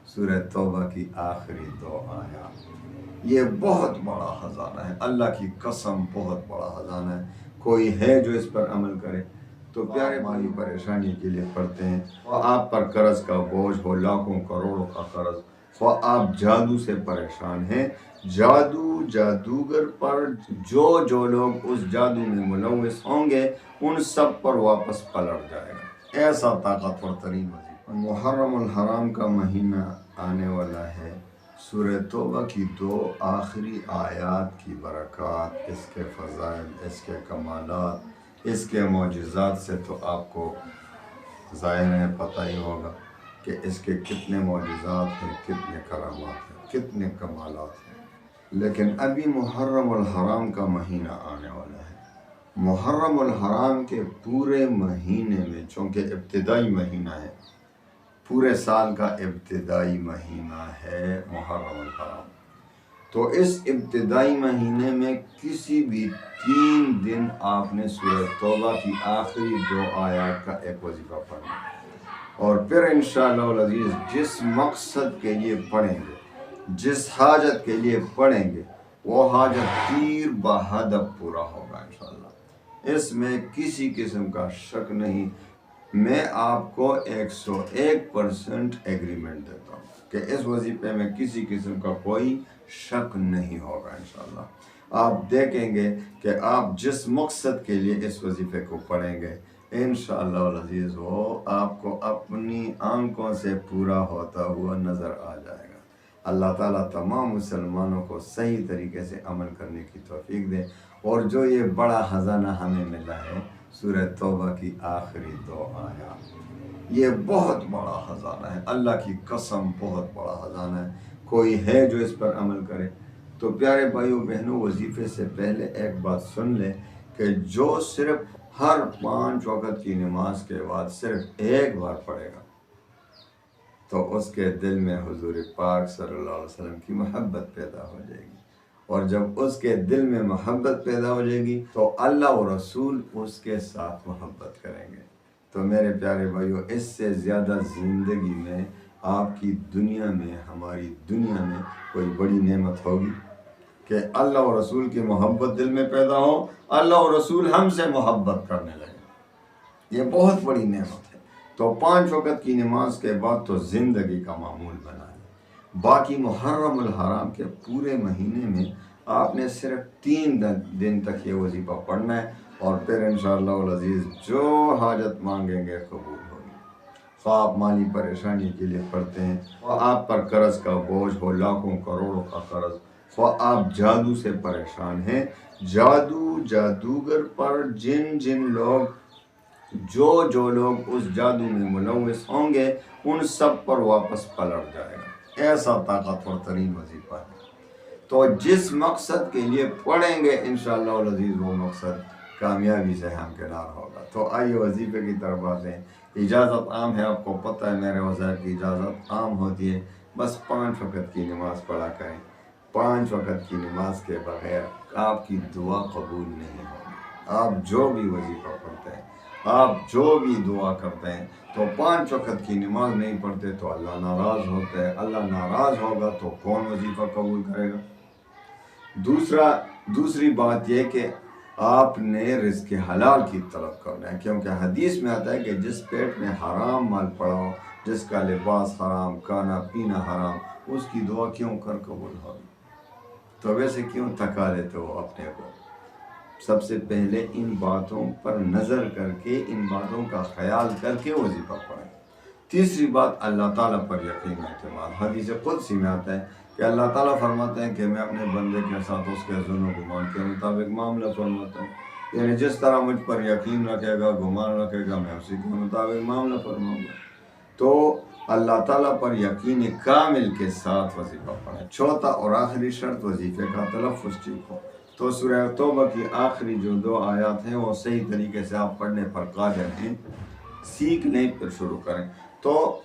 سورہ توبہ کی آخری 2 آیات۔ یہ بہت بڑا خزانہ ہے، اللہ کی قسم بہت بڑا خزانہ ہے۔ کوئی ہے جو اس پر عمل کرے تو پیارے مالی پریشانی کے لیے پڑھتے ہیں، وہ آپ پر قرض کا بوجھ ہو، لاکھوں کروڑوں کا قرض، وہ آپ جادو سے پریشان ہیں، جادوگر پر جو لوگ اس جادو میں ملوث ہوں گے ان سب پر واپس پلٹ جائے گا۔ ایسا طاقتور ترین وظیفہ۔ محرم الحرام کا مہینہ آنے والا ہے، سورہ توبہ کی 2 آخری آیات کی برکات، اس کے فضائل، اس کے کمالات، اس کے معجزات سے تو آپ کو ظاہر ہے پتہ ہی ہوگا کہ اس کے کتنے معجزات ہیں، کتنے کرامات ہیں، کتنے کمالات ہیں۔ لیکن ابھی محرم الحرام کا مہینہ آنے والا ہے۔ محرم الحرام کے پورے مہینے میں، چونکہ ابتدائی مہینہ ہے، پورے سال کا ابتدائی مہینہ ہے محرم الحرام، تو اس ابتدائی مہینے میں کسی بھی 3 دن آپ نے سورہ توبہ کی آخری 2 آیات کا ایک وظیفہ پڑھنا ہے، اور پھر انشاءاللہ العزیز جس مقصد کے لیے پڑھیں گے، جس حاجت کے لیے پڑھیں گے، وہ حاجت تیر بہدف پورا ہوگا انشاءاللہ۔ اس میں کسی قسم کا شک نہیں، میں آپ کو 101% ایگریمنٹ دیتا ہوں کہ اس وظیفے میں کسی قسم کا کوئی شک نہیں ہوگا انشاءاللہ۔ آپ دیکھیں گے کہ آپ جس مقصد کے لیے اس وظیفے کو پڑھیں گے انشاءاللہ العزیز وہ آپ کو اپنی آنکھوں سے پورا ہوتا ہوا نظر آ جائے گا۔ اللہ تعالیٰ تمام مسلمانوں کو صحیح طریقے سے عمل کرنے کی توفیق دے، اور جو یہ بڑا خزانہ ہمیں ملا ہے سورہ توبہ کی آخری 2 آیات، یہ بہت بڑا خزانہ ہے، اللہ کی قسم بہت بڑا خزانہ ہے۔ کوئی ہے جو اس پر عمل کرے تو پیارے بھائیوں بہنوں، وظیفے سے پہلے ایک بات سن لیں کہ جو صرف ہر 5 وقت کی نماز کے بعد صرف ایک بار پڑھے گا تو اس کے دل میں حضور پاک صلی اللہ علیہ وسلم کی محبت پیدا ہو جائے گی، اور جب اس کے دل میں محبت پیدا ہو جائے گی تو اللہ و رسول اس کے ساتھ محبت کریں گے۔ تو میرے پیارے بھائیوں، اس سے زیادہ زندگی میں آپ کی دنیا میں، ہماری دنیا میں کوئی بڑی نعمت ہوگی کہ اللہ و رسول کی محبت دل میں پیدا ہو، اللہ و رسول ہم سے محبت کرنے لگے، یہ بہت بڑی نعمت ہے۔ تو 5 وقت کی نماز کے بعد تو زندگی کا معمول بنا ہے۔ باقی محرم الحرام کے پورے مہینے میں آپ نے صرف 3 دن تک یہ وظیفہ پڑھنا ہے، اور پھر انشاءاللہ العزیز جو حاجت مانگیں گے قبول ہوگی۔ خواہ آپ مالی پریشانی کے لیے پڑھتے ہیں، خواہ آپ پر قرض کا بوجھ ہو، لاکھوں کروڑوں کا قرض، خواہ آپ جادو سے پریشان ہیں، جادوگر پر جن لوگ جو لوگ اس جادو میں ملوث ہوں گے ان سب پر واپس پلٹ جائے گا۔ ایسا طاقتور ترین وظیفہ ہے۔ تو جس مقصد کے لیے پڑھیں گے انشاءاللہ العزیز وہ مقصد کامیابی سے ہمکنار ہوگا۔ تو آئیے وظیفے کی طرف آتے ہیں۔ اجازت عام ہے، آپ کو پتہ ہے میرے وظائف کی اجازت عام ہوتی ہے، بس 5 وقت کی نماز پڑھا کریں۔ 5 وقت کی نماز کے بغیر آپ کی دعا قبول نہیں ہوگی۔ آپ جو بھی وظیفہ پڑھتے ہیں، آپ جو بھی دعا کرتے ہیں، تو 5 وقت کی نماز نہیں پڑھتے تو اللہ ناراض ہوتا ہے۔ اللہ ناراض ہوگا تو کون وظیفہ قبول کرے گا؟ دوسری بات یہ کہ آپ نے رزق حلال کی طلب کرنا ہے، کیونکہ حدیث میں آتا ہے کہ جس پیٹ میں حرام مال پڑا ہو، جس کا لباس حرام، کھانا پینا حرام، اس کی دعا کیوں کر قبول ہوگی؟ تو ویسے کیوں تھکا لیتے ہو اپنے کو؟ سب سے پہلے ان باتوں پر نظر کر کے، ان باتوں کا خیال کر کے وظیفہ پڑھیں۔ تیسری بات، اللہ تعالیٰ پر یقین اعتماد۔ حدیث قدسی میں آتا ہے کہ اللہ تعالیٰ فرماتے ہیں کہ میں اپنے بندے کے ساتھ اس کے ظن و گمان کے مطابق معاملہ فرماتا ہوں، یعنی جس طرح مجھ پر یقین رکھے گا، گمان رکھے گا، میں اسی کے مطابق معاملہ فرماؤں گا۔ تو اللہ تعالیٰ پر یقین کامل کے ساتھ وظیفہ پڑھیں۔ چوتھا اور آخری شرط، وظیفے کا تلفظ ٹھیک ہو۔ تو سورہ توبہ کی آخری جو 2 آیات ہیں وہ صحیح طریقے سے آپ پڑھنے پر قادر ہیں، سیکھ لیں پھر شروع کریں۔ تو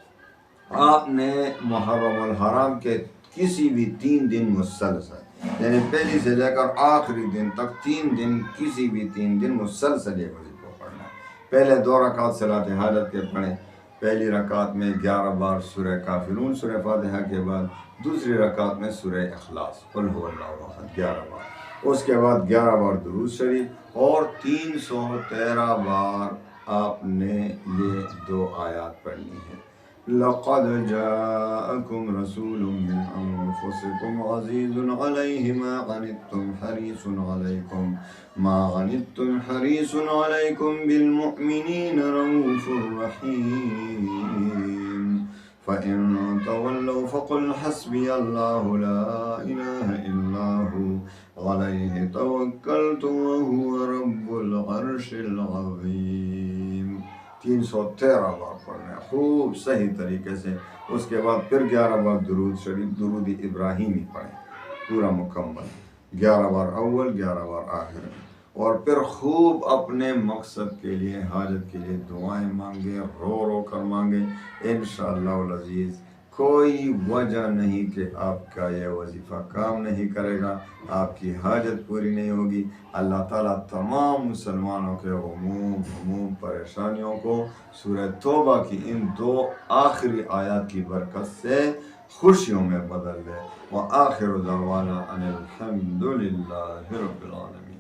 آپ نے محرم الحرام کے کسی بھی 3 دن مسلسل، یعنی پہلی سے لے کر آخری دن تک 3 دن، کسی بھی 3 دن مسلسل یہ وظیفہ پڑھنا ہے۔ پہلے 2 رکعت صلاۃ حاجت کے پڑھیں، پہلی رکعت میں 11 بار سورہ کافرون سورہ فاتحہ کے بعد، دوسری رکعت میں سورہ اخلاص قل هو اللہ احد 11 بار، اس کے بعد 11 بار درود شریف، اور 313 بار آپ نے یہ 2 آیات پڑھنی ہے۔ لقد جاءكم رسول من انفسكم عزيز عليه ما عنتم حريص عليكم بالمؤمنين رؤوف رحيم فإن تولوا فقل حسبي الله لا إله إلا هو عليه توكلت وهو رب العرش العظيم۔ 313 بار پڑھنا ہے خوب صحیح طریقے سے۔ اس کے بعد پھر 11 بار درود شریف، درود ابراہیمی پڑھیں پورا مکمل، 11 بار اول 11 بار آخر میں، اور پھر خوب اپنے مقصد کے لیے، حاجت کے لیے دعائیں مانگیں، رو رو کر مانگیں۔ انشاءاللہ العزیز کوئی وجہ نہیں کہ آپ کا یہ وظیفہ کام نہیں کرے گا، آپ کی حاجت پوری نہیں ہوگی۔ اللہ تعالیٰ تمام مسلمانوں کے غموم پریشانیوں کو سورہ توبہ کی ان 2 آخری آیات کی برکت سے خوشیوں میں بدل دے۔ وآخر دعوانا ان الحمد للہ رب العالمین۔